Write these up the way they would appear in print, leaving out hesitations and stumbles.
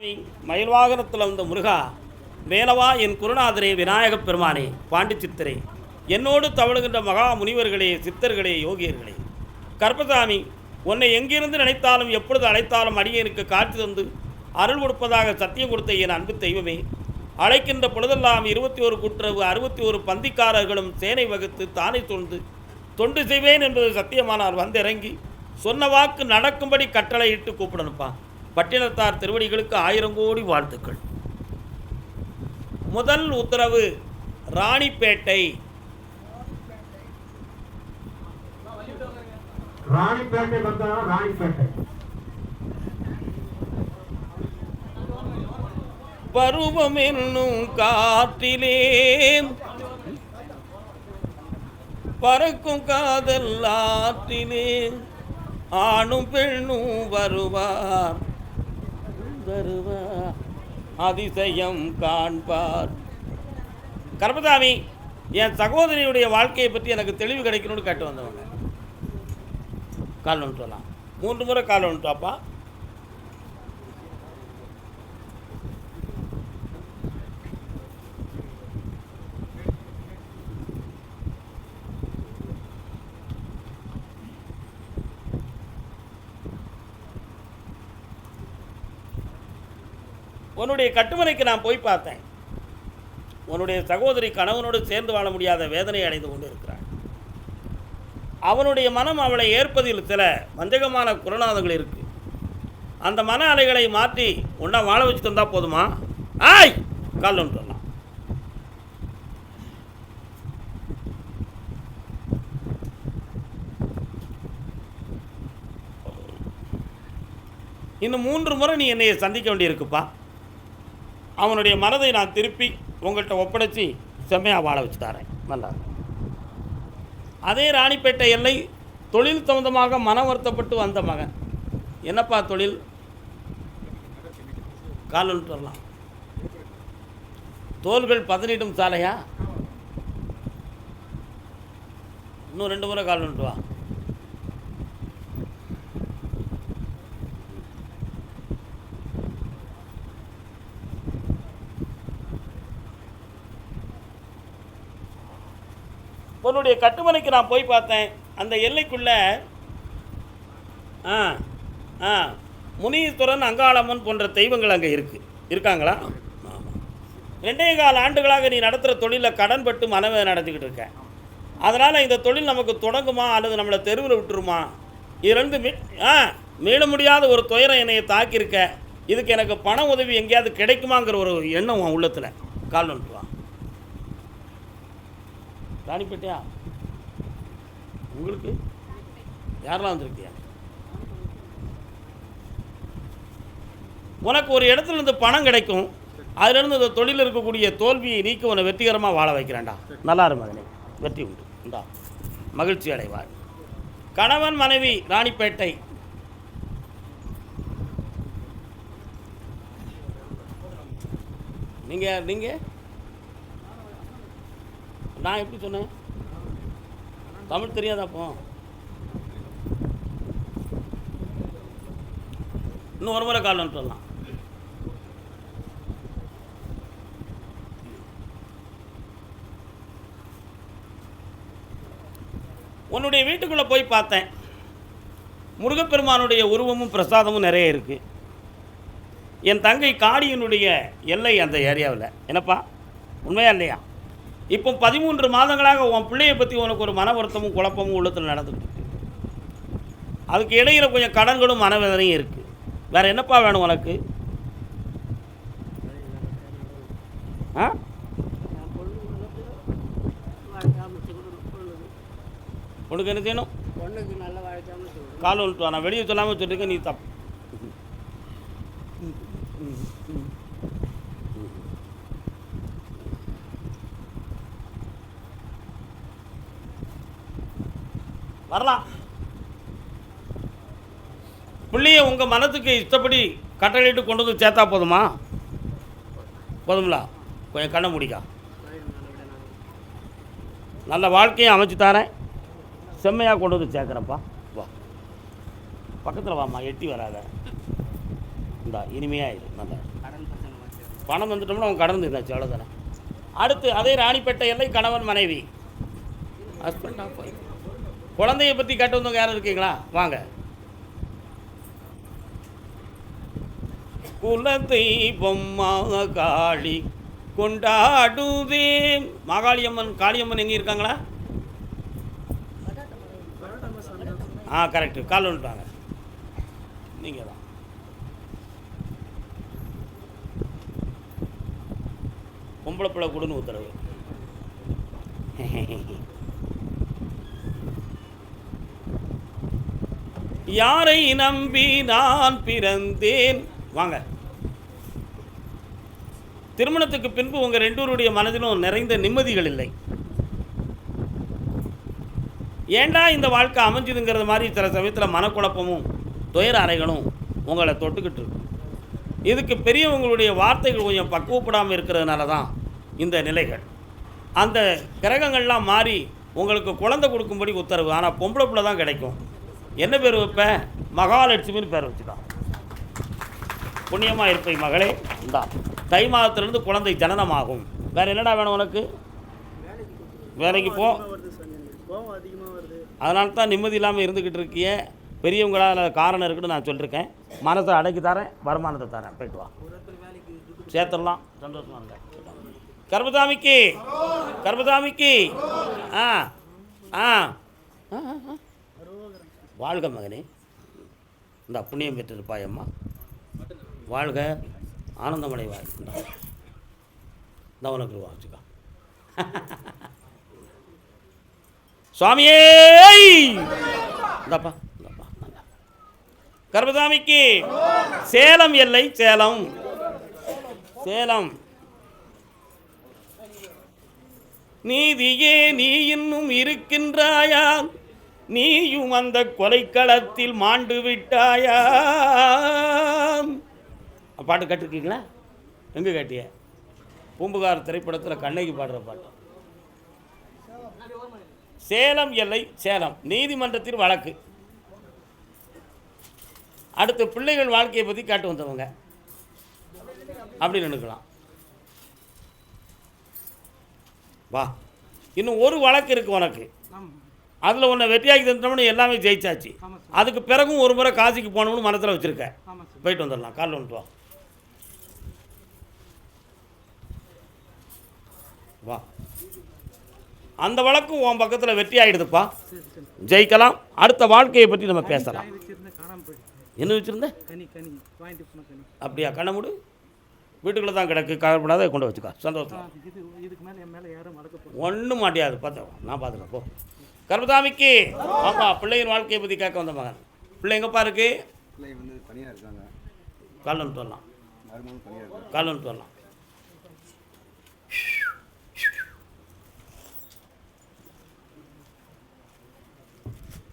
மயில் வாகனத்தில் வந்த முருகா, வேலவா என் குருநாதரே, விநாயகப் பெருமானே, பாண்டிச்சித்தரே, என்னோடு தவழுகின்ற மகா முனிவர்களே, சித்தர்களே, யோகியர்களே, கருப்பசாமி, உன்னை எங்கிருந்து நினைத்தாலும் எப்பொழுது அழைத்தாலும் அடியேனுக்கு காட்சி தந்து அருள் கொடுப்பதாக சத்தியம் கொடுத்த என் அன்பு தெய்வமே, அழைக்கின்ற பொழுதெல்லாம் 21 கூட்டுறவு 61 பந்திக்காரர்களும் சேனை வகுத்து தானே தொண்டு செய்வேன் என்பது சத்தியமானால் வந்திறங்கி சொன்ன வாக்கு நடக்கும்படி கட்டளையிட்டு கூப்பிடணுப்பா. பட்டினத்தார் திருவடிகளுக்கு 1000 கோடி வாழ்த்துக்கள். முதல் உத்தரவு ராணிப்பேட்டை. பருவம் என்னும் காற்றிலே பறக்கும் காதல் ஆற்றிலே ஆணும் பெண்ணும் வருவார் அதிசயம் காண்பார். கருப்பசாமி, என் சகோதரியுடைய வாழ்க்கையை பற்றி எனக்கு தெளிவு கிடைக்கணும்னு கேட்டு வந்தவங்க. கால் ஒன்று சொல்லலாம், 3 முறை கால் ஒன்றுப்பா. உன்னுடைய கட்டுமனைக்கு நான் போய் பார்த்தேன். உன்னுடைய சகோதரி கணவனோடு சேர்ந்து வாழ முடியாத வேதனை அடைந்து கொண்டு இருக்கிறாள். அவனுடைய மனம் அவளை ஏற்பதில் சில வஞ்சகமான குருநாதங்கள் இருக்கு. அந்த மன அலைகளை மாற்றி உன்னை வாழ வச்சு தந்தா போதுமா? ஆய் கால் ஒன்று சொல்லலாம். இன்னும் 3 முறை நீ என்னை சந்திக்க வேண்டியிருக்குப்பா. அவனுடைய மனதை நான் திருப்பி உங்கள்கிட்ட ஒப்படைச்சி செம்மையாக வாழ வச்சு தரேன். நல்லா. அதே ராணிப்பேட்டை எல்லை தொழில் சம்பந்தமாக மன வருத்தப்பட்டு வந்த மகன். என்னப்பா தொழில்? கால் ஒன்று வரலாம். தோள்கள் பதனிடும் சாலையா? இன்னும் 2 முறை கால் ஒன்று வா. உன்னுடைய கட்டுமனைக்கு நான் போய் பார்த்தேன். அந்த எல்லைக்குள்ள முனீஸ்வரன், அங்காளம்மன் போன்ற தெய்வங்கள் அங்கே இருக்காங்களா? ஆமாம். 2.25 ஆண்டுகளாக நீ நடத்துகிற தொழிலில் கடன்பட்டு மனவே நடத்திக்கிட்டு இருக்க. அதனால் இந்த தொழில் நமக்கு தொடங்குமா அல்லது நம்மளை தெருவில் விட்டுருமா? இதுலேருந்து மீள முடியாத ஒரு துயரம் என்னையை தாக்கியிருக்க. இதுக்கு எனக்கு பண உதவி எங்கேயாவது கிடைக்குமாங்கிற ஒரு எண்ணம் உன் உள்ளத்தில். கால் ஒன்று வா. ராணிப்பேட்டையா? உங்களுக்கு யாரெல்லாம் வந்திருக்கியா? உனக்கு ஒரு இடத்துலேருந்து பணம் கிடைக்கும். அதிலிருந்து இந்த தொழில் இருக்கக்கூடிய தோல்வியை நீக்கி உன்னை வெற்றிகரமாக வாழ வைக்கிறேன்டா. நல்லா இரு மகனே, வெற்றி உண்டு. இந்தா மகிழ்ச்சி அடைவார். கணவன் மனைவி ராணிப்பேட்டை. நீங்கள் நான் எப்படி சொன்னேன்? தமிழ் தெரியாதாப்போ? இன்னும் 1 முறை கால் சொல்லலாம். உன்னுடைய வீட்டுக்குள்ளே போய் பார்த்தேன். முருகப்பெருமானுடைய உருவமும் பிரசாதமும் நிறைய இருக்குது. என் தங்கை காளியனுடைய எல்லை அந்த ஏரியாவில். என்னப்பா உண்மையா இல்லையா? இப்போ 13 மாதங்களாக உன் பிள்ளையை பற்றி உனக்கு ஒரு மன வருத்தமும் குழப்பமும் உள்ளத்தில் நடந்துக்கிட்டு இருக்கு. அதுக்கு இடையில் கொஞ்சம் கடன்களும் மனவேதனையும் இருக்குது. வேறு என்னப்பா வேணும் உனக்கு? உனக்கு என்ன செய்யணும்? கால் ஒன்று நான் வெளியே சொல்லாமல் சொல்லியிருக்கேன். நீ தப்பு. வரலாம். பிள்ளையை உங்கள் மனத்துக்கு இஷ்டப்படி கட்டளையிட்டு கொண்டு வந்து சேர்த்தா போதுமா? போதுங்களா? கொஞ்சம் கண்ணை முடிக்கா. நல்ல வாழ்க்கையை அமைச்சு தரேன். செம்மையாக கொண்டு வந்து சேர்க்குறேன்ப்பா. வா, பக்கத்தில் வாம்மா, எட்டி வராத. இந்தா இனிமையாக இரு. நல்லா பணம் வந்துட்டோம்னா அவங்க கடன் இருந்தாச்சு, அவ்வளோதானே. அடுத்து அதே ராணிப்பேட்டை எல்லை கணவன் மனைவி ஹஸ்பண்ட் ஆஃப் ஒய்ஃப். குழந்தைய பற்றி கேட்டு வந்தவங்க யாரும் இருக்கீங்களா? வாங்க. குலதெய்வம் காளி கொண்டாடுதே. மாகாளியம்மன் காளியம்மன் எங்கே இருக்காங்களா? கரெக்டு, கால் வந்துட்டாங்க. நீங்கள் தான். பொம்பளை பிள்ளை கொடுன்னு உத்தரவு. யாரை நம்பி நான் பிறந்தேன்? வாங்க. திருமணத்துக்கு பின்பு உங்கள் ரெண்டூருடைய மனதிலும் நிறைந்த நிம்மதிகள் இல்லை. ஏண்டா இந்த வாழ்க்கை அமைஞ்சுதுங்கிறது மாதிரி சில சமயத்தில் மனக்குழப்பமும் துயர அறைகளும் உங்களை தொட்டுக்கிட்டு இருக்கு. இதுக்கு பெரியவங்களுடைய வார்த்தைகள் கொஞ்சம் பக்குவப்படாமல் இருக்கிறதுனால தான் இந்த நிலைகள். அந்த கிரகங்கள்லாம் மாறி உங்களுக்கு குழந்தை கொடுக்கும்படி உத்தரவு. ஆனால் பொம்பளை பிள்ளை தான் கிடைக்கும். என்ன பேர் வைப்பேன்? மகாலட்சுமின்னு பேர் வச்சுதான். புண்ணியமாக இருப்பை மகளே. இந்தா தை மாதத்திலிருந்து குழந்தை ஜனனமாகும். வேறு என்னடா வேணும் உனக்கு? வேலைக்கு போ. அதனால தான் நிம்மதி இல்லாமல் இருந்துக்கிட்டு இருக்கிய. பெரியவங்களால் காரணம் இருக்குன்னு நான் சொல்லியிருக்கேன். மனசை அடக்கி தரேன், வருமானத்தை தரேன். போய்ட்டு வா, சேர்த்துடலாம். சந்தோஷமாக இருங்க. கர்மசாமிக்கு கர்மசாமிக்கு வாழ்க மகனே. இந்த புண்ணியம் பெற்றிருப்பாய் அம்மா. வாழ்க, ஆனந்தமடைவாய். இந்த உனக்கு வச்சுக்கா. சுவாமியே இந்தப்பா இந்தப்பா. கர்மசாமிக்கு சேலம் எல்லை சேலம் சேலம். நீதியே நீ இன்னும் இருக்கின்றாயா? நீயும் அந்த கொலைக்களத்தில் மாண்டு விட்டாயா? பாட்டு கேட்டிருக்கீங்களா? எங்கே கேட்டிய? பூம்புகார் திரைப்படத்தில் கண்ணகி பாடுற பாட்டு. சேலம் எல்லை சேலம். நீதிமன்றத்தில் வழக்கு. அடுத்து பிள்ளைகள் வாழ்க்கையை பற்றி காட்டு வந்தவங்க அப்படின்னு நினைக்கலாம். வா, இன்னும் ஒரு வழக்கு இருக்கு உனக்கு. அதில் உன்னை வெற்றியாக்கி தந்தோம்னு எல்லாமே ஜெயிச்சாச்சு. அதுக்கு பிறகும் ஒரு முறை காசிக்கு போகணும்னு மனசில் வச்சுருக்க. போயிட்டு வந்துடலாம். காலில் வந்துட்டு வா. வா, அந்த வழக்கு உன் பக்கத்தில் வெற்றி ஆகிடுதுப்பா, ஜெயிக்கலாம். அடுத்த வாழ்க்கையை பற்றி நம்ம பேசலாம். என்ன வச்சுருந்த? அப்படியா? கண்ண மூடு. வீட்டுக்குள்ளே தான் கிடக்கு, கவலைப்படாத, கொண்டு வச்சுக்கா. சந்தோஷம். ஒன்றும் மாட்டியாது. பார்த்தோம், நான் பார்த்துக்கேன். போ. கர்மசாமிக்கு பாப்பா பிள்ளையின் வாழ்க்கையை பற்றி கேட்க வந்த மகன். பிள்ளை எங்கப்பா இருக்கு? கால் வந்துட்டு வரலாம். கால் வந்துட்டு வரலாம்.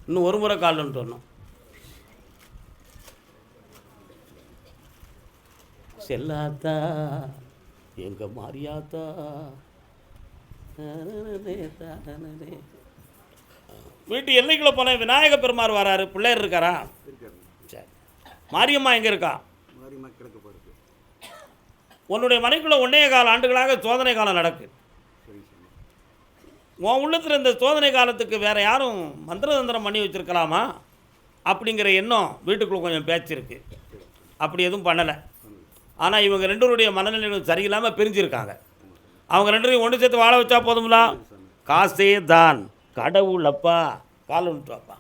இன்னும் ஒரு முறை கால் வந்துட்டு வரணும். செல்லாத்தா எங்க மாரியாத்தா. வீட்டு எல்லைக்குள்ளே போனேன். விநாயக பெருமாள் வராரு. பிள்ளையர் இருக்காரா? சரி. மாரியம்மா எங்கே இருக்கா? உன்னுடைய மனைக்குள்ளே 1.25 ஆண்டுகளாக சோதனை காலம் நடக்கு. உன் உள்ளத்தில் இந்த சோதனை காலத்துக்கு வேறு யாரும் மந்திரதந்திரம் பண்ணி வச்சுருக்கலாமா அப்படிங்கிற எண்ணம் வீட்டுக்குள்ளே கொஞ்சம் பேச்சிருக்கு. அப்படி எதுவும் பண்ணலை. ஆனால் இவங்க ரெண்டருடைய மனநிலையும் சரியில்லாமல் பிரிஞ்சிருக்காங்க. அவங்க ரெண்டரையும் ஒன்று சேர்த்து வாழ வச்சா போதுங்களா? காசே தான் கடவுள் அப்பா. கால் வந்துட்டு வாப்பா.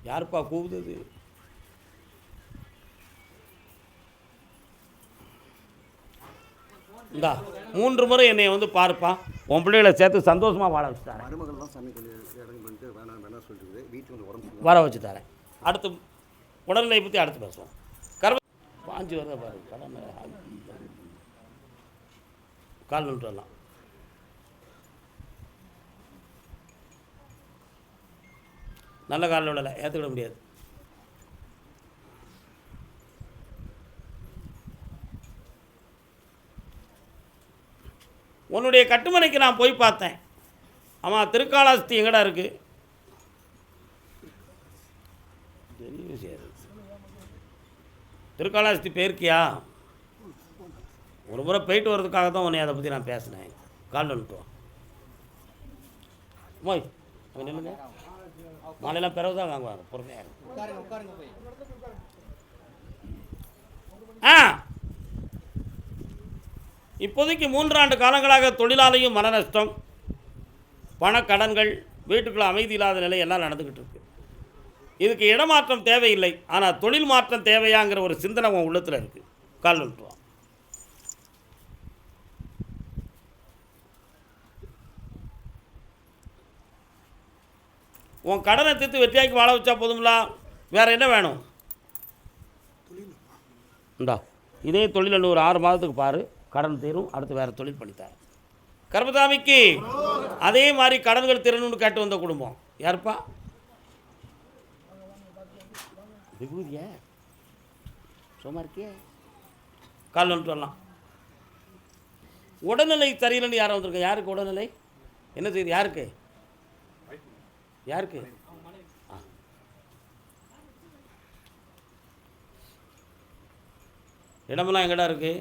யாருப்பா கூவுது? இந்தா 3 முறை என்னை வந்து பாருப்பா. உன் பிள்ளைகளை சேர்த்து சந்தோஷமாக வாழ வச்சு தரேன். வர வச்சு தரேன். அடுத்து உடல்நிலை பற்றி அடுத்து பேசுவோம். பாஞ்சு வரத பாரு. கடமை கால் வந்துட்டு வரலாம். நல்ல காலில் விடலை, ஏற்றுக்கிட முடியாது. உன்னுடைய கட்டுமனைக்கு நான் போய் பார்த்தேன். ஆமாம், திருக்காளாஸ்தி எங்கடா இருக்குது? திருக்காளாஸ்தி போயிருக்கியா? ஒரு முறை போயிட்டு வர்றதுக்காக தான் உன்னை அதை பற்றி நான் பேசினேன். கால் வந்துட்டோம் மோய் அவன் நில்லுங்க. மாலையெல்லாம் பிறகு தான் வாங்குவாங்க, பொறுமையாக இப்போதைக்கு 3 ஆண்டு காலங்களாக தொழிலாளையும் மன நஷ்டம், பணக்கடன்கள், வீட்டுக்குள்ள அமைதி இல்லாத நிலை எல்லாம் நடந்துக்கிட்டு இருக்கு. இதுக்கு இடமாற்றம் தேவையில்லை, ஆனால் தொழில் மாற்றம் தேவையாங்கிற ஒரு சிந்தனை உன் உள்ளத்தில் இருக்குது. கால் வந்துட்டுவான். உன் கடனை தீர்த்து வெற்றியாக்கி வாழ வச்சா போதும்ல, வேறு என்ன வேணும்? இந்தா இதே தொழில் ஒரு 6 மாதத்துக்கு பாரு, கடன் தீரும். அடுத்து வேறு தொழில் பண்ணித்தார். கர்மசாமிக்கு அதே மாதிரி கடன்கள் திறனுன்னு கேட்டு வந்த குடும்பம் யாருப்பா? விபூதிய சும்மா இருக்கிய கால் வந்துட்டு வரலாம். உடல்நிலை சரியில்லைன்னு யாரும் வந்திருக்க? யாருக்கு உடல்நிலை என்ன செய்யுது? யாருக்கு யாருக்கு? இடமெல்லாம் எங்கடா இருக்கு?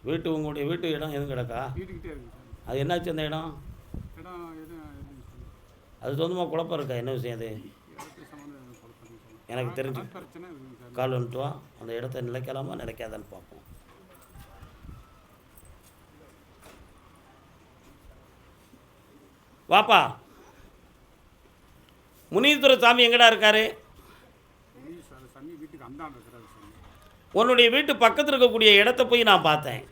வீட்டு உங்களுடைய வீட்டு இடம் எதுவும் கிடக்கா? அது என்னாச்சு அந்த இடம்? அது சொந்தமாக குழப்பம் இருக்கா? என்ன விஷயம் அது எனக்கு தெரிஞ்சு. கால் வந்துட்டு வா, அந்த இடத்த நிலைக்கலாமா நிலைக்காதான்னு பார்ப்போம். வாப்பா. முனீஸ்வர சாமி எங்கடா இருக்காரு? உன்னுடைய வீட்டு பக்கத்தில் இருக்கக்கூடிய இடத்த போய் நான் பார்த்தேன்.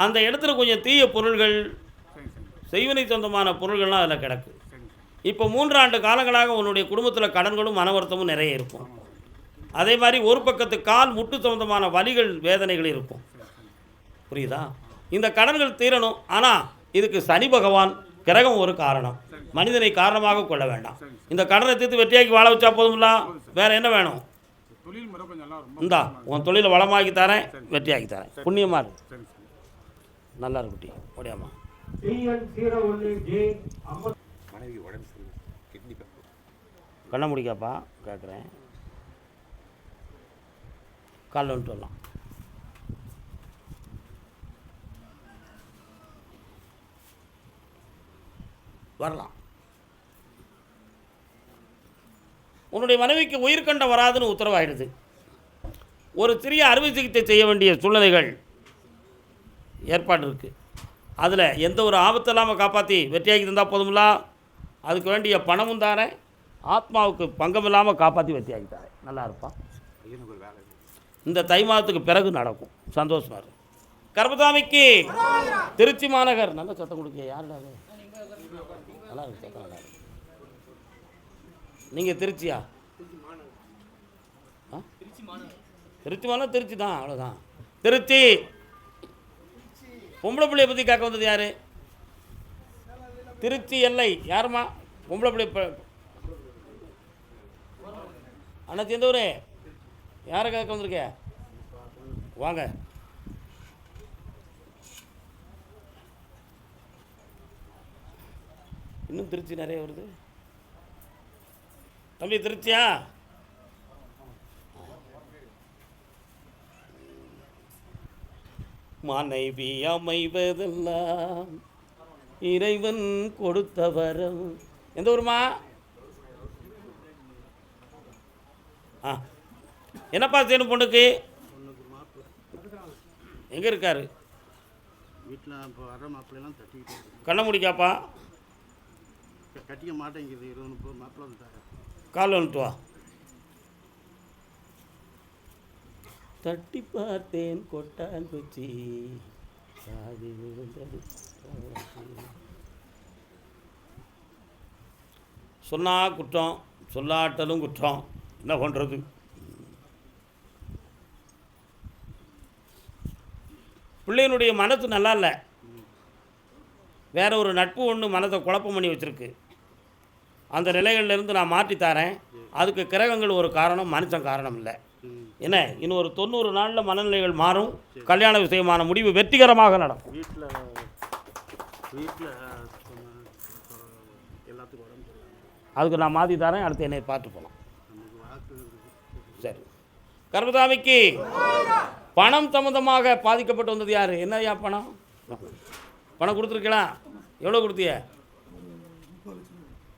அந்த இடத்துல கொஞ்சம் தீய பொருள்கள், செய்வினை சொந்தமான பொருள்கள்லாம் அதில் கிடக்கு. இப்போ 3 ஆண்டு காலங்களாக உன்னுடைய குடும்பத்தில் கடன்களும் மன வருத்தமும் நிறைய இருக்கும். அதே மாதிரி ஒரு பக்கத்து கால் முட்டு சொந்தமான வலிகள், வேதனைகள் இருக்கும். புரியுதா? இந்த கடன்கள் தீரணும். ஆனால் இதுக்கு சனி பகவான் கிரகம் ஒரு காரணம். மனிதனை காரணமாக கொள்ள வேண்டாம். இந்த கடனை தீர்த்து வெற்றியாக்கி வாழ வச்சா போதும்ல, வேற என்ன வேணும்? இந்தா உன் தொழிலை வளமாக்கி தரேன், வெற்றியாக்கி தரேன். புண்ணியமாக இருக்கு, நல்லா இருக்குட்டி. முடியாமா கண்ண முடிக்காப்பா கேட்குறேன். காலில் வந்துட்டு வரலாம். வரலாம். உன்னுடைய மனைவிக்கு உயிர்கண்டம் வராதுன்னு உத்தரவாயிடுது. ஒரு சிறிய அறுவை சிகிச்சை செய்ய வேண்டிய சூழ்நிலைகள் ஏற்பாடு இருக்குது. அதில் எந்த ஒரு ஆபத்து இல்லாமல் காப்பாற்றி வெற்றியாக்கி தந்தால் போதும்ல. அதுக்கு வேண்டிய பணமும் தானே, ஆத்மாவுக்கு பங்கம் இல்லாமல் காப்பாற்றி வெற்றியாக்கி தாரேன். நல்லா இருப்பான். இந்த தை மாதத்துக்கு பிறகு நடக்கும். சந்தோஷமாக இருக்கும். கர்மசாமிக்கு திருச்சி மாநகர் நல்ல சத்தம் கொடுக்க யாருடா? நல்லா இருக்கு சத்தம், நல்லா இருக்கு. நீங்கள் திருச்சியா? திருச்சி மாநகர், திருச்சி தான், அவ்வளோதான். திருச்சி. பொம்பளை பிள்ளையை பற்றி கேட்க வந்தது யார்? திருச்சி எல்லை யாருமா? பொம்பளை பிள்ளை அண்ணா சேர்ந்தவரு யாரை கேட்க வந்திருக்க? வாங்க. இன்னும் திருச்சி நிறைய வருது. தம்பி திருச்சியா? மனைவி அமைவதெல்லாம் இறைவன் கொடுத்த வரம். எந்த ஊருமா? என்னப்பா செய்யணும் பொண்ணுக்கு? எங்கே இருக்காரு? வீட்டில் இப்போ வர மாப்பிள்ளைலாம் தட்டிக்கிட்டு கண்ண முடிக்காப்பா? கட்டிக்க மாட்டேங்குது. 20-30 மாப்பிள்ளை வந்துட்டாங்க. கால் வந்துட்டு வா. தட்டி பார்த்தேன் கொட்டாங்குச்சி சாதி விழுந்தது. சொன்னா குற்றம், சொல்லாட்டலும் குற்றம். என்ன பண்ணுறது? பிள்ளையினுடைய மனசு நல்லா இல்லை. வேற ஒரு நட்பு ஒன்று மனதை குழப்பம் பண்ணி வச்சுருக்கு. அந்த நிலைகளிலிருந்து நான் மாற்றித்தாரேன். அதுக்கு கிரகங்கள் ஒரு காரணம், மனுஷன் காரணம் இல்லை. என்ன, இன்னும் ஒரு 90 நாளில் மனநிலைகள் மாறும். கல்யாண விஷயமான முடிவு வெற்றிகரமாக நடக்கும். வீட்டில் எல்லாத்துக்கும் உடம்பு. அதுக்கு நான் மாற்றி தரேன். அடுத்து என்னை பார்த்து போகலாம். சரி. கர்மசாமிக்கு பணம் சம்மந்தமாக பாதிக்கப்பட்டு வந்தது யார்? என்னையா பணம்? பணம் கொடுத்துருக்கலாம். எவ்வளோ கொடுத்திய?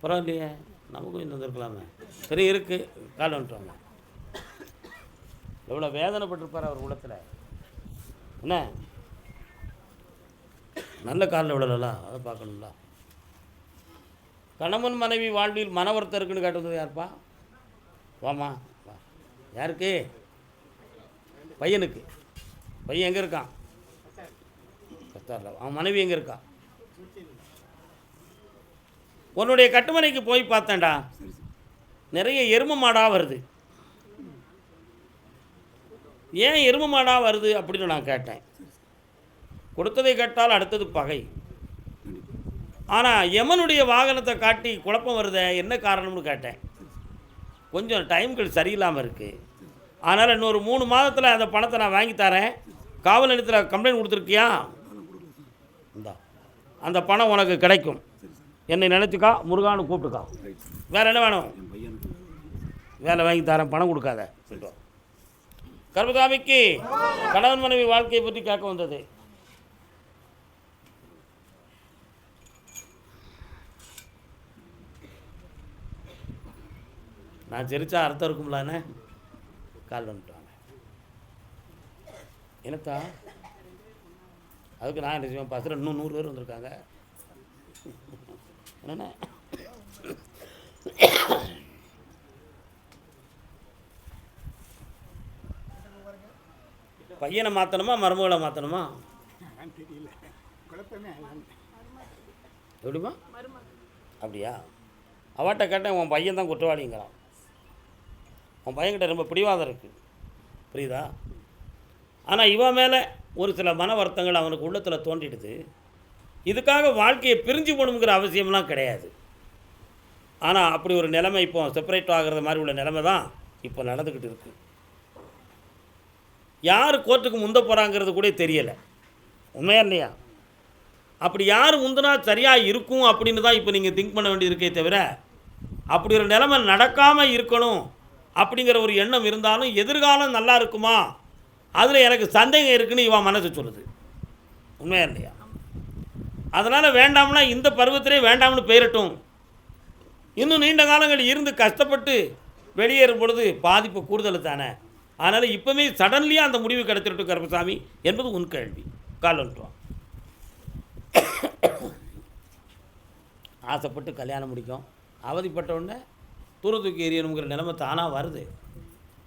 பரவாயில்லையே, நமக்கும் இன்னும் வந்துருக்கலாமே. சரி இருக்குது, கால் வந்துட்டுவாங்க. எவ்வளோ வேதனைப்பட்டிருப்பார் அவர் உள்ளத்தில். என்ன நல்ல காலில் விடலாம், அதை பார்க்கணும்ல. கணவன் மனைவி வாழ்வில் மன வருத்தம் இருக்குன்னு கேட்டது யாருப்பா? வாமா வா. யாருக்கு? பையனுக்கு. பையன் எங்கே இருக்கான்? கத்தாரில். அவன் மனைவி எங்கே இருக்கா? உன்னுடைய கட்டுமனைக்கு போய் பார்த்தேன்டா, நிறைய எரும மாடாக வருது. ஏன் எரும மாடாக வருது அப்படின்னு நான் கேட்டேன். கொடுத்ததை கேட்டால் அடுத்தது பகை. ஆனால் யமனுடைய வாகனத்தை காட்டி குழப்பம் வருதே, என்ன காரணம்னு கேட்டேன். கொஞ்சம் டைம்கள் சரியில்லாமல் இருக்குது, அதனால் இன்னொரு 3 மாதத்தில் அந்த பணத்தை நான் வாங்கி தரேன். காவல் நிலையத்தில் கம்ப்ளைண்ட் கொடுத்துருக்கியா? இந்தா அந்த பணம் உனக்கு கிடைக்கும். என்னை நினச்சிக்கா, முருகான்னு கூப்பிட்டுக்கா. வேறு என்ன வேணும்? வேலை வாங்கி தரேன், பணம் கொடுக்காத சொல்லிட்டு. கர்மசாமிக்கு கணவன் மனைவி வாழ்க்கையை பற்றி கேட்க வந்தது. நான் சிரிச்சா அர்த்தம் இருக்கும்லாண்ணே. கால் வந்துட்டாங்க. என்னத்தா அதுக்கு நான் என்ன செய்வேன்? பஸ்ஸில் இன்னும் 100 பேர் வந்திருக்காங்க. என்னென்ன பையனை மாற்றணுமா மருமகளை மாற்றணுமா? எப்படிமா? அப்படியா? அவட்ட கேட்டேன், உன் பையன் தான் குற்றவாளிங்கிறான். உன் பையன்கிட்ட ரொம்ப பிடிவாதம் இருக்குது, புரியுதா? ஆனால் இவன் மேலே ஒரு சில மன வருத்தங்கள் அவனுக்கு உள்ளத்தில் தோண்டிடுது. இதுக்காக வாழ்க்கையை பிரிஞ்சு போகணுங்கிற அவசியம்லாம் கிடையாது. ஆனால் அப்படி ஒரு நிலைமை இப்போ செப்பரேட் ஆகிறது மாதிரி உள்ள நிலைமை தான் இப்போ நடந்துக்கிட்டு இருக்குது. யார் கோர்ட்டுக்கு முந்த போகிறாங்கிறது கூட தெரியலை. உண்மையா இல்லையா? அப்படி யார் முந்தினா சரியாக இருக்கும் அப்படின்னு தான் இப்போ நீங்கள் திங்க் பண்ண வேண்டியிருக்கே தவிர, அப்படி ஒரு நிலைமை நடக்காமல் இருக்கணும் அப்படிங்கிற ஒரு எண்ணம் இருந்தாலும் எதிர்காலம் நல்லா இருக்குமா, அதில் எனக்கு சந்தேகம் இருக்குன்னு இவன் மனசு சொல்லுது. உண்மையா இல்லையா? அதனால் வேண்டாம்னா இந்த பருவத்திலே வேண்டாம்னு போயிடட்டும். இன்னும் நீண்ட காலங்கள் இருந்து கஷ்டப்பட்டு வெளியேறும் பொழுது பாதிப்பு கூடுதல் தானே. அதனால் இப்போவே சடன்லியாக அந்த முடிவு கிடைச்சிருட்டும் கருப்பசாமி என்பது உன் கேள்வி. கால் வந்துட்டுவான். ஆசைப்பட்டு கல்யாணம் முடிக்கும், அவதிப்பட்ட உடனே தூர தூக்கி எறியணுங்கிற நிலைமை தானாக வருது.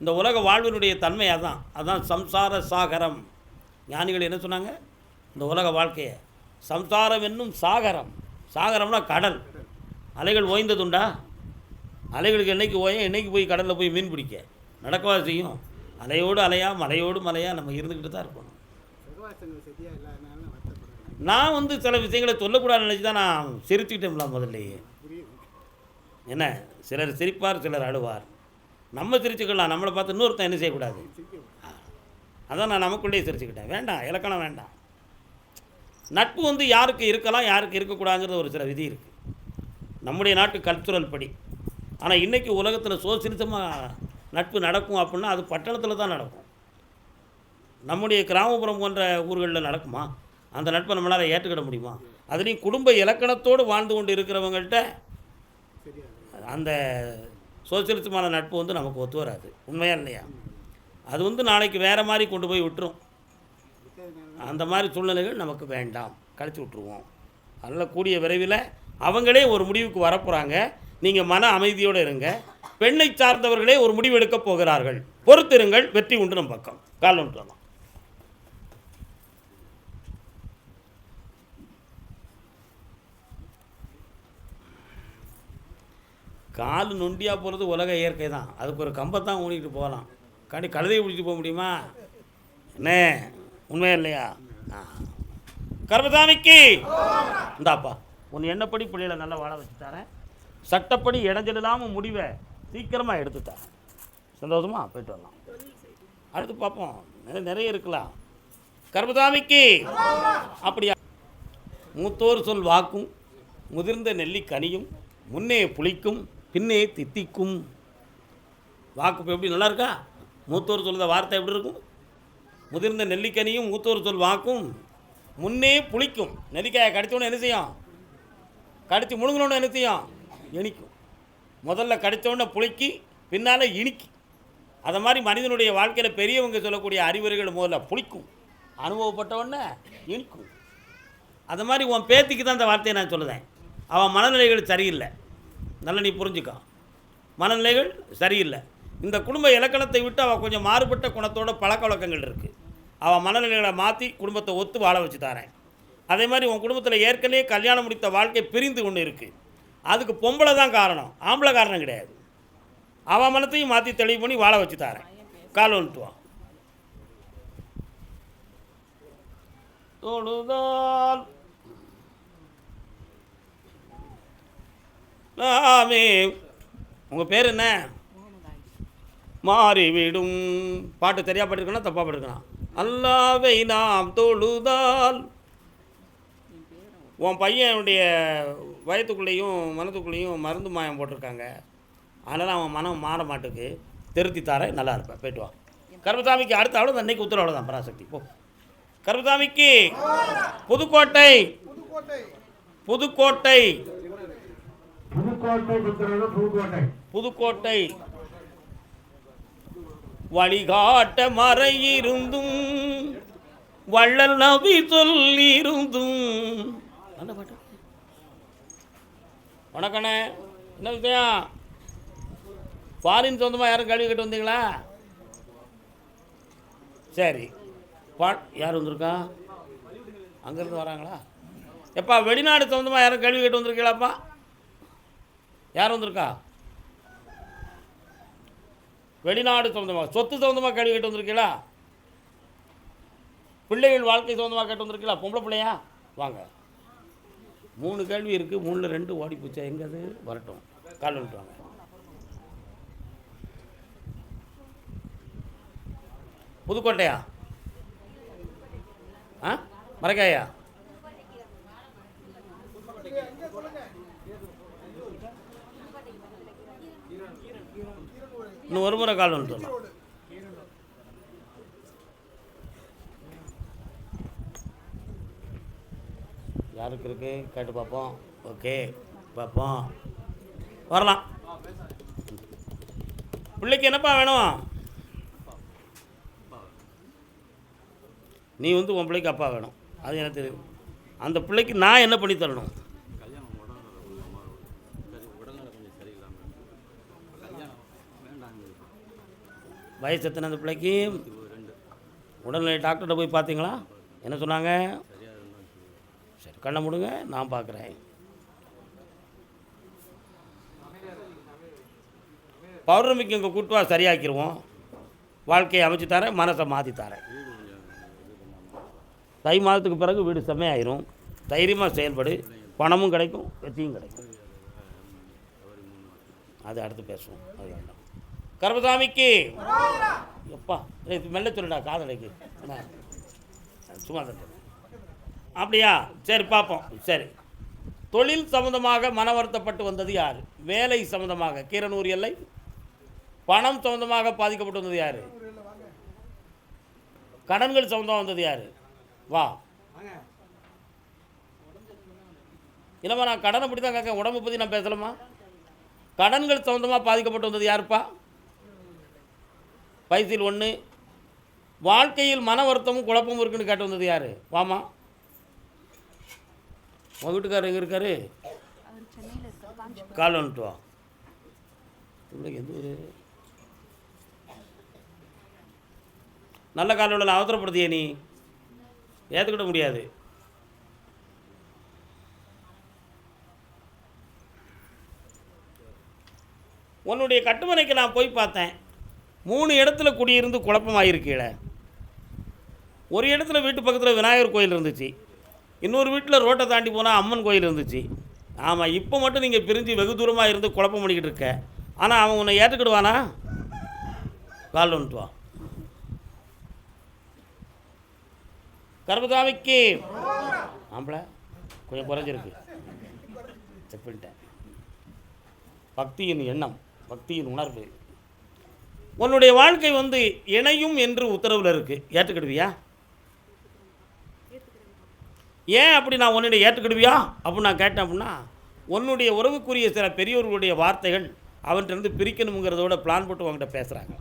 இந்த உலக வாழ்வினுடைய தன்மை அதான் சம்சார சாகரம். ஞானிகள் என்ன சொன்னாங்க? இந்த உலக வாழ்க்கையை சம்சாரம் என்னும் சாகரம். சாகரம்னா கடல். அலைகள் ஓய்ந்ததுண்டா? அலைகளுக்கு என்னைக்கு ஓயும், என்னைக்கு போய் கடலில் போய் மீன் பிடிக்க நடக்கவா செய்யும்? அலையோடு அலையா, மலையோடு மலையாக நம்ம இருந்துக்கிட்டு தான் இருக்கணும். நான் சில விஷயங்களை சொல்லக்கூடாதுன்னு நினச்சி தான் நான் சிரிச்சுக்கிட்டேன்ல முதல்லையே. என்ன, சிலர் சிரிப்பார், சிலர் அழுவார். நம்ம சிரிச்சுக்கலாம், நம்மளை பார்த்து இன்னொருத்தன் என்ன செய்யக்கூடாது. அதான் நான் நமக்குள்ளேயே சிரிச்சுக்கிட்டேன். வேண்டாம், இலக்கணம் வேண்டாம். நட்பு யாருக்கு இருக்கலாம், யாருக்கு இருக்கக்கூடாதுங்கிறது ஒரு சில விதி இருக்குது நம்முடைய நாட்டு கல்ச்சுரல் படி. ஆனால் இன்றைக்கி உலகத்தில் சோசியலிசமாக நட்பு நடக்கும் அப்படின்னா அது பட்டணத்தில் தான் நடக்கும். நம்முடைய கிராமப்புறம் போன்ற ஊர்களில் நடக்குமா? அந்த நட்பை நம்மளால் ஏற்றுக்கிட முடியுமா? அதுலேயும் குடும்ப இலக்கணத்தோடு வாழ்ந்து கொண்டு இருக்கிறவங்கள்ட்ட அந்த சோசியலிசமான நட்பு நமக்கு ஒத்து வராது. உண்மையா இல்லையா? அது நாளைக்கு வேறு மாதிரி கொண்டு போய் விட்டுரும். அந்த மாதிரி சூழ்நிலைகள் நமக்கு வேண்டாம், கழித்து விட்டுருவோம். அதனால் கூடிய விரைவில் அவங்களே ஒரு முடிவுக்கு வரப்போகிறாங்க. நீங்கள் மன அமைதியோடு இருங்க. பெண்ணை சார்ந்தவர்களே ஒரு முடிவு எடுக்கப் போகிறார்கள். பொறுத்திருங்கள், வெற்றி உண்டு நம் பக்கம். கால் ஒன்று கால் நொண்டியாக போகிறது உலக இயற்கை தான். அதுக்கு ஒரு கம்பத்தான் ஊனிக்கிட்டு போகலாம், கழுதையை பிடிச்சிட்டு போக முடியுமா? என்ன, உண்மையா இல்லையா? கர்மசாமிக்கு இந்தாப்பா உன் எண்ணப்படி பிள்ளைகளை நல்லா வாழ வச்சுட்டாரேன். சட்டப்படி இடைஞ்சல் இல்லாமல் முடிவை சீக்கிரமாக எடுத்துட்டார். சந்தோஷமாக போயிட்டு வரலாம். அடுத்து பார்ப்போம், நிறைய இருக்கலாம். கர்மசாமிக்கு அப்படியா? மூத்தோர் சொல் வாக்கும், முதிர்ந்த நெல்லி கனியும், முன்னே புளிக்கும் பின்னே தித்திக்கும். வாக்கு இப்போ எப்படி நல்லா இருக்கா? மூத்தோர் சொல்லுற வார்த்தை எப்படி இருக்கும்? முதிர்ந்த நெல்லிக்கனியும் மூத்தோர் சொல் வாக்கும் முன்னே புளிக்கும். நெல்லிக்காயை கடித்தோன்னு என்ன செய்யும்? கடித்து முழுங்கணுன்னு என்ன செய்யும்? இனிக்கும். முதல்ல கடித்தோடனே புளிக்கி, பின்னால் இனிக்கி. அதை மாதிரி மனிதனுடைய வாழ்க்கையில் பெரியவங்க சொல்லக்கூடிய அறிவுரைகள் முதல்ல புளிக்கும், அனுபவப்பட்டவொடனே இனிக்கும். அது மாதிரி உன் பேத்திக்கு தான் அந்த வார்த்தையை நான் சொல்லுதேன். அவன் மனநிலைகள் சரியில்லை. நல்லா நீ புரிஞ்சுக்கோ, மனநிலைகள் சரியில்லை. இந்த குடும்ப இலக்கணத்தை விட்டு அவள் கொஞ்சம் மாறுபட்ட குணத்தோட பழக்க வழக்கங்கள் இருக்குது. அவள் மனநிலைகளை மாற்றி குடும்பத்தை ஒத்து வாழ வச்சு தரேன். அதே மாதிரி உன் குடும்பத்தில் ஏற்கனவே கல்யாணம் முடித்த வாழ்க்கை பிரிந்து ஒன்று இருக்குது. அதுக்கு பொம்பளை தான் காரணம், ஆம்பளை காரணம் கிடையாது. அவன் மனத்தையும் மாற்றி தெளிவு பண்ணி வாழ வச்சு தரேன். கால் வந்துட்டுவான். தொழுதால் நாமே, உங்கள் பேர் என்ன? மாறிவிடும். பாட்டு சரியாக பாட்டிருக்கணும் தப்பாக பாட்டிருக்கணும்? அல்லாவை நாம் தொழுதால். உன் பையனுடைய வயத்துக்குள்ளேயும் மனத்துக்குள்ளேயும் மருந்து மாயம் போட்டிருக்காங்க. அதனால் அவன் மனம் மாற மாட்டுக்கு. திருத்தி தார நல்லா இருப்பேன். போய்ட்டு வா. கருப்பசாமிக்கு அடுத்த அவ்வளோ அன்னைக்கு உத்தரவு தான். பராசக்தி போ. கருப்பசாமிக்கு புதுக்கோட்டை புதுக்கோட்டை புதுக்கோட்டை வழிகாட்ட மறையிருந்தும் வள்ளல் நபி சொல்லியிருந்தும். அந்த பாட்டு. வணக்கண்ணே, என்ன விஷயம்? ஃபாரின் சொந்தமாக யாரும் கல்வி கட்டு வந்தீங்களா? சரி, யார் வந்திருக்கா? அங்கேருந்து வராங்களா? எப்பா வெளிநாடு சொந்தமாக யாரும் கல்வி கட்டு வந்திருக்கீங்களாப்பா? யார் வந்திருக்கா? வெளிநாடு சொந்தமாக, சொத்து சொந்தமாக கல்வி கட்டு வந்திருக்கீங்களா? பிள்ளைகள் வாழ்க்கை சொந்தமாக கட்டு வந்திருக்கீங்களா? பொம்பளை பிள்ளையா? வாங்க. 3 கேள்வி இருக்குது, 3ல் 2 ஓடி போச்சா? எங்கே அது? வரட்டும், கால் வந்துட்டு வாங்க. புதுக்கோட்டையா? ஆ, மரக்காயா? இன்னும் ஒரு முறை கால் வந்துட்டு வரலாம். யாருக்கு இருக்கு கேட்டு பார்ப்போம். ஓகே, பார்ப்போம். வரலாம். பிள்ளைக்கு என்னப்பா வேணும்? நீ வந்து உன் பிள்ளைக்கு அப்பா வேணும், அது எனக்கு தெரியும். அந்த பிள்ளைக்கு நான் என்ன பண்ணி தரணும்? வயசு எத்தனை அந்த பிள்ளைக்கு? உடல்நிலை டாக்டர்கிட்ட போய் பார்த்தீங்களா? என்ன சொன்னாங்க? சரி, கண்ணை மூடுங்க, நான் பார்க்குறேன். பௌர்ணமிக்கு இங்கே கூட்டுவா, சரியாக்கிடுவோம். வாழ்க்கையை அமைச்சு தரேன், மனசை மாற்றி தரேன். தை மாதத்துக்கு பிறகு வீடு செம்மையாயிரும். தைரியமாக செயல்படு, பணமும் கிடைக்கும், வெற்றியும் கிடைக்கும். அது அடுத்து பேசுவோம். அது வேண்டாம். கருப்பசாமிக்கு எப்பா மெல்ல சொல்லுடா, காதலைக்கு சும்மா தான். அப்படியா? சரி, பார்ப்போம். சரி, தொழில் சம்மந்தமாக மன வருத்தப்பட்டு வந்தது யார்? வேலை சம்மந்தமாக கீரனூர் எல்லை. பணம் சம்மந்தமாக பாதிக்கப்பட்டு வந்தது யார்? கடன்கள் சம்மந்தமாக வந்தது யார்? வா. இல்லைம்மா, நான் கடனை பற்றி தான் கேட்க, உடம்பை பற்றி நான் பேசலாமா? கடன்கள் சம்மந்தமாக பாதிக்கப்பட்டு வந்தது யாருப்பா? பைசில் 1. வாழ்க்கையில் மன வருத்தமும் குழப்பமும் இருக்குன்னு கேட்டு வந்தது யார்? வாமா. உங்கள் வீட்டுக்காரர் எங்கே இருக்காரு? கால் வந்துட்டு வா. எந்த ஊர்? நல்ல கால் உள்ள அவசரப்படுத்திய நீ ஏற்றுக்கிட முடியாது. உன்னுடைய கட்டுமனைக்கு நான் போய் பார்த்தேன். 3 இடத்துல குடியிருந்து குழப்பமாயிருக்கீழ. ஒரு இடத்துல வீட்டு பக்கத்தில் விநாயகர் கோயில் இருந்துச்சு, இன்னொரு வீட்டில் ரோட்டை தாண்டி போனால் அம்மன் கோயில் இருந்துச்சு. ஆமாம், இப்போ மட்டும் நீங்கள் பிரிஞ்சு வெகு தூரமாக இருந்து குழப்பம் பண்ணிக்கிட்டு இருக்க. ஆனால் அவன் உன்னை ஏற்றுக்கிடுவானா? கால் வந்துட்டு வா. கருப்பசாமிக்கு ஆம்பளை கொஞ்சம் குறைஞ்சிருக்கு, செக் பண்ணிட்டேன். பக்தியின் எண்ணம், பக்தியின் உணர்வு, உன்னுடைய வாழ்க்கை வந்து இணையும் என்று உத்தரவில் இருக்குது, ஏற்றுக்கிடுவியா? ஏன் அப்படி நான் உன்னுடைய ஏற்றுக்கிடுவியா அப்படின்னு நான் கேட்டேன் அப்படின்னா, உன்னுடைய உறவுக்குரிய சில பெரியோர்களுடைய வார்த்தைகள் அவன்கிட்ட பிரிக்கணுங்கிறதோட பிளான் போட்டு உங்கள்கிட்ட பேசுகிறாங்க.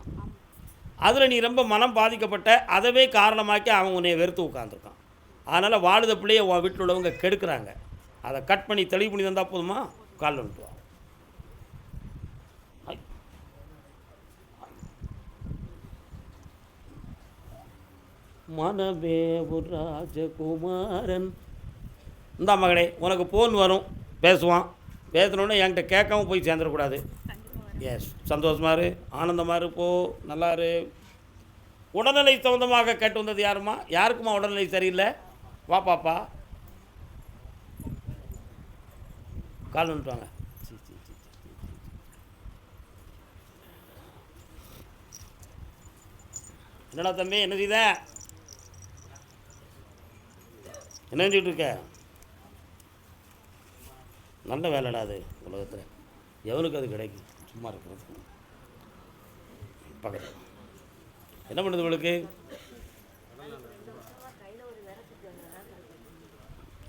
அதில் நீ ரொம்ப மனம் பாதிக்கப்பட்ட, அதவே காரணமாக்கி அவன் உன்னை வெறுத்து உட்காந்துருக்கான். அதனால் வாழுத பிள்ளையை உன் வீட்டில் உள்ளவங்க கெடுக்கிறாங்க. அதை கட் பண்ணி தெளிவு பண்ணி தந்தால் போதுமா? காலில் வந்துட்டு வா. மனமே ஒரு ராஜகுமாரன். இந்த மகளே, உனக்கு ஃபோன் வரும், பேசுவான். பேசணுன்னே என்கிட்ட கேட்காம போய் சேர்ந்துடக்கூடாது. எஸ், சந்தோஷமாக இரு, ஆனந்தமாக இரு, போ, நல்லா இரு. உடல்நிலை சம்மந்தமாக கேட்டு வந்தது யாருமா? யாருக்குமா உடல்நிலை சரியில்லை? வா பாப்பா, கால் வந்துட்டு வாங்க. என்னடா தம்பி, என்ன செய்த? என்ன செஞ்சுட்டு இருக்க? நல்ல வேலைடா அது. உலகத்தில் எவனுக்கு அது கிடைக்கும்? சும்மா இருக்கிறது பக்கத்தில் என்ன பண்ணுது உங்களுக்கு?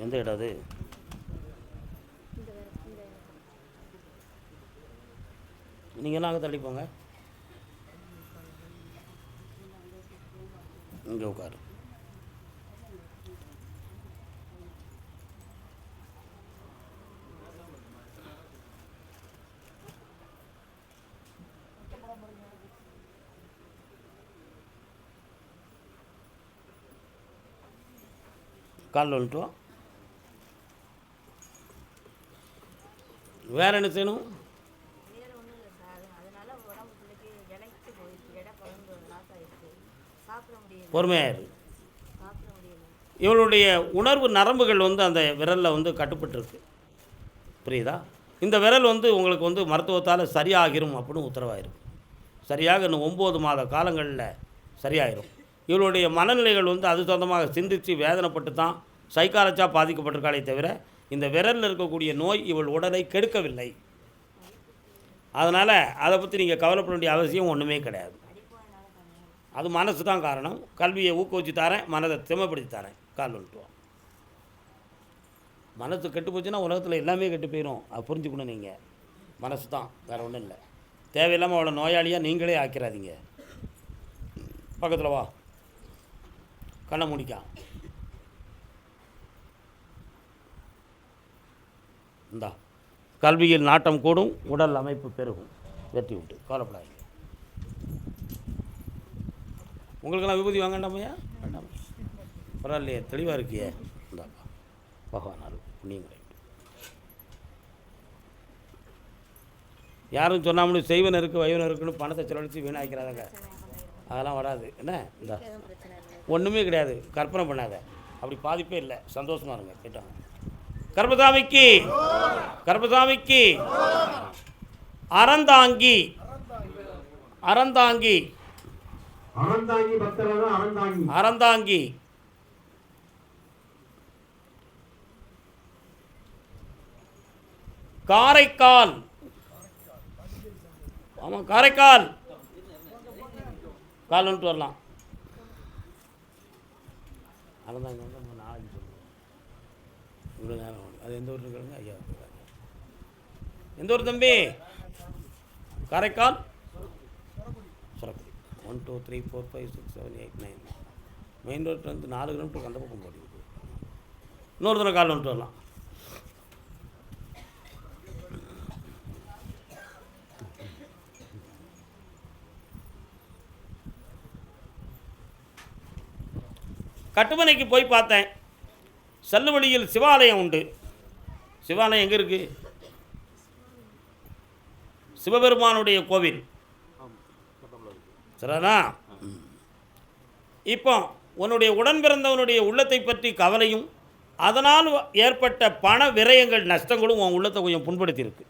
எந்த இடம் அது? நீங்கள்லாம் அங்கே தள்ளி போங்க, இங்கே உட்காரு. காலில் வந்துட்டோம். வேறு என்ன செய்யணும்? பொறுமையாயிரு. இவளுடைய உணர்வு நரம்புகள் வந்து அந்த விரலில் வந்து கட்டுப்பட்டுருக்கு, புரியுதா? இந்த விரல் வந்து உங்களுக்கு வந்து மருத்துவத்தால் சரியாகிரும் அப்படின்னு உத்தரவாயிரும். சரியாக இன்னும் 9 மாத காலங்களில் சரியாயிரும். இவளுடைய மனநிலைகள் வந்து அது சொந்தமாக சிந்தித்து வேதனைப்பட்டு தான் சைக்காலஜியாக பாதிக்கப்பட்டிருக்காளே தவிர இந்த விரலில் இருக்கக்கூடிய நோய் இவள் உடலை கெடுக்கவில்லை. அதனால் அதை பற்றி நீங்கள் கவலைப்பட வேண்டிய அவசியம் ஒன்றுமே கிடையாது. அது மனசு தான் காரணம். கல்வியை ஊக்குவிச்சு தரேன், மனதை திறமைப்படுத்தி தரேன். கால் வந்துட்டுவோம். மனசு கெட்டு போச்சுன்னா உலகத்தில் எல்லாமே கெட்டு போயிடும். அது புரிஞ்சுக்கணும். நீங்கள் மனசு தான், வேறு ஒன்றும் இல்லை. தேவையில்லாமல் அவ்வளோ நோயாளியாக நீங்களே ஆக்கிறாதீங்க. பக்கத்தில் வா, கண்ணை முடிக்கா. இந்தா, கல்வியில் நாட்டம் கூடும், உடல் அமைப்பு பெருகும். வெற்றி விட்டு கவலைப்படாதீங்க. உங்களுக்கெல்லாம் விபூதி வாங்கண்டாமையா? வேண்டாம், பரவாயில்லையே, தெளிவாக இருக்கியே. இந்தாப்பா, பகவான் புண்ணியம் கிடைக்கும். யாரும் சொன்னாமலும் செய்வன் இருக்குது வைவன் இருக்குன்னு பணத்தை செலவழித்து வீணாக்கிறாங்க. அதெல்லாம் வராது. என்ன இந்த ஒன்றுமே கிடையாது, கற்பனை பண்ணாத. அப்படி பாதிப்பே இல்லை. சந்தோஷமாக இருங்க. கேட்டாங்க கர்பசாமிக்கு, கர்பசாமிக்கு அறந்தாங்கி, அறந்தாங்கி, அறந்தாங்கி, காரைக்கால். ஆமாம், காரைக்கால். கால் வந்துட்டு வரலாம். அறந்தாங்கி வந்து நம்ம நாளைக்கு சொல்லுவோம். இவ்வளோ நேரம் அது எந்த ஊர் இருக்கிறாங்க? ஐயா, எந்த ஊர் தம்பி? காரைக்கால் சுரக்குடி. 1 2 3 4 5 6 7 8 9. மெயின் ரோட்லேருந்து 4 கிலோமீட்டருக்கு அந்த பக்கம் போடுது. இன்னொரு தடவை கால் வந்துட்டு வரலாம். கட்டுமனைக்கு போய் பார்த்தேன். செல்லுவழியில் சிவாலயம் உண்டு. சிவாலயம் எங்கே இருக்குது? சிவபெருமானுடைய கோவில். சரிண்ணா? இப்போ உன்னுடைய உடன் பிறந்தவனுடைய உள்ளத்தை பற்றி கவலையும் அதனால் ஏற்பட்ட பண விரயங்கள் நஷ்டங்களும் உன் உள்ளத்தை கொஞ்சம் புண்படுத்தியிருக்கு.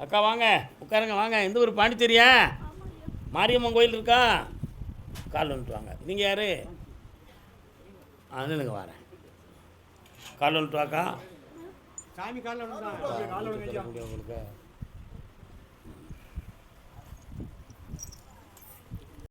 அக்கா வாங்க, உட்காருங்க, வாங்க. எந்த ஊர்? பாண்டிச்சேரியா? மாரியம்மன் கோயில் இருக்கா? கால் வந்துட்டு வாங்க. நீங்கள் யார்? நில்லுங்க, வரேன். கால் வந்துட்டு வாக்கா சாமி காலில் விழுந்தாங்க. காலில் விழுங்க ஐயா. உங்களுக்கு